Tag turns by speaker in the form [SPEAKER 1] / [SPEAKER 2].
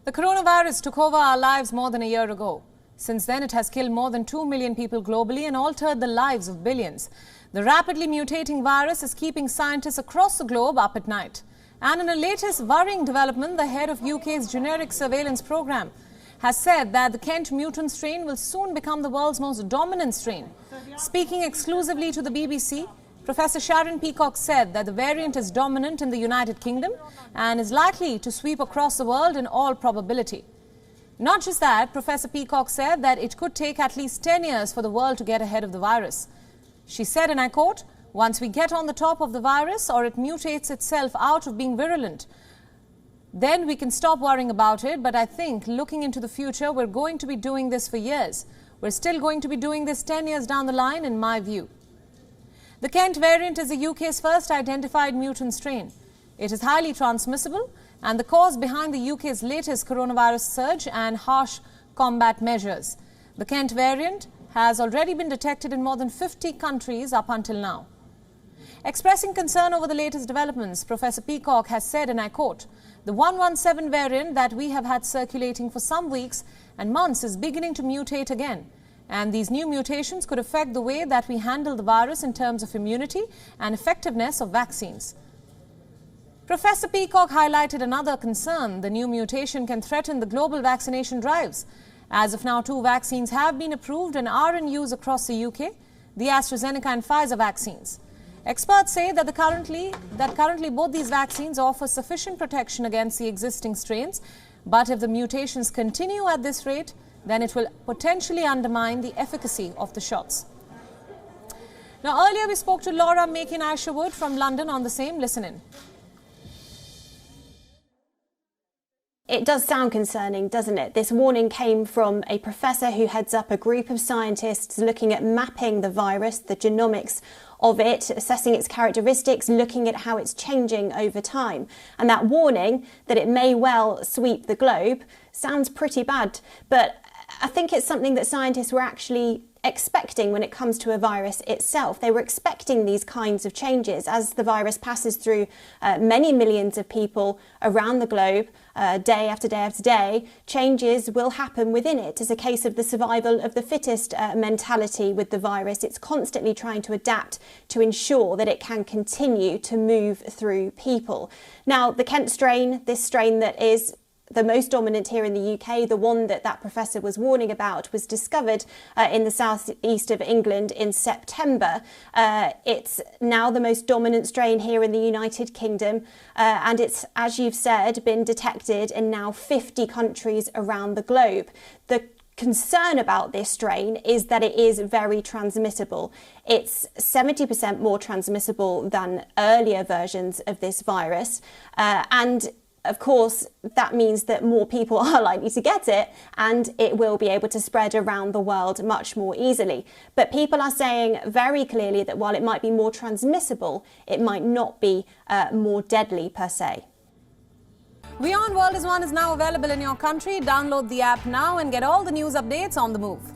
[SPEAKER 1] The coronavirus took over our lives more than a year ago. Since then, it has killed more than 2 million people globally and altered the lives of billions. The rapidly mutating virus is keeping scientists across the globe up at night. And in a latest worrying development, the head of UK's generic surveillance programme has said that the Kent mutant strain will soon become the world's most dominant strain. Speaking exclusively to the BBC, Professor Sharon Peacock said that the variant is dominant in the United Kingdom and is likely to sweep across the world in all probability. Not just that, Professor Peacock said that it could take at least 10 years for the world to get ahead of the virus. She said, and I quote, "Once we get on the top of the virus or it mutates itself out of being virulent, then we can stop worrying about it. But I think looking into the future, we're going to be doing this for years. We're still going to be doing this 10 years down the line, in my view." The Kent variant is the UK's first identified mutant strain. It is highly transmissible and the cause behind the UK's latest coronavirus surge and harsh combat measures. The Kent variant has already been detected in more than 50 countries up until now. Expressing concern over the latest developments, Professor Peacock has said, and I quote, "The 117 variant that we have had circulating for some weeks and months is beginning to mutate again. And these new mutations could affect the way that we handle the virus in terms of immunity and effectiveness of vaccines." Professor Peacock highlighted another concern. The new mutation can threaten the global vaccination drives. As of now, 2 vaccines have been approved and are in use across the UK, the AstraZeneca and Pfizer vaccines. Experts say that currently both these vaccines offer sufficient protection against the existing strains, but if the mutations continue at this rate, then it will potentially undermine the efficacy of the shots. Now, earlier we spoke to Laura Makin-Isherwood from London on the same. Listen in.
[SPEAKER 2] It does sound concerning, doesn't it? This warning came from a professor who heads up a group of scientists looking at mapping the virus, the genomics of it, assessing its characteristics, looking at how it's changing over time. And that warning that it may well sweep the globe sounds pretty bad. But I think it's something that scientists were actually expecting when it comes to a virus itself. They were expecting these kinds of changes as the virus passes through many millions of people around the globe, day after day after day. Changes will happen within it. It's a case of the survival of the fittest mentality with the virus. It's constantly trying to adapt to ensure that it can continue to move through people. Now, the Kent strain, this strain that is the most dominant here in the UK, the one that professor was warning about, was discovered in the southeast of England in September. It's now the most dominant strain here in the United Kingdom, and it's, as you've said, been detected in now 50 countries around the globe. The concern about this strain is that it is very transmissible. It's 70% more transmissible than earlier versions of this virus, and of course, that means that more people are likely to get it and it will be able to spread around the world much more easily. But people are saying very clearly that while it might be more transmissible, it might not be more deadly per se.
[SPEAKER 1] WION World is now available in your country. Download the app now and get all the news updates on the move.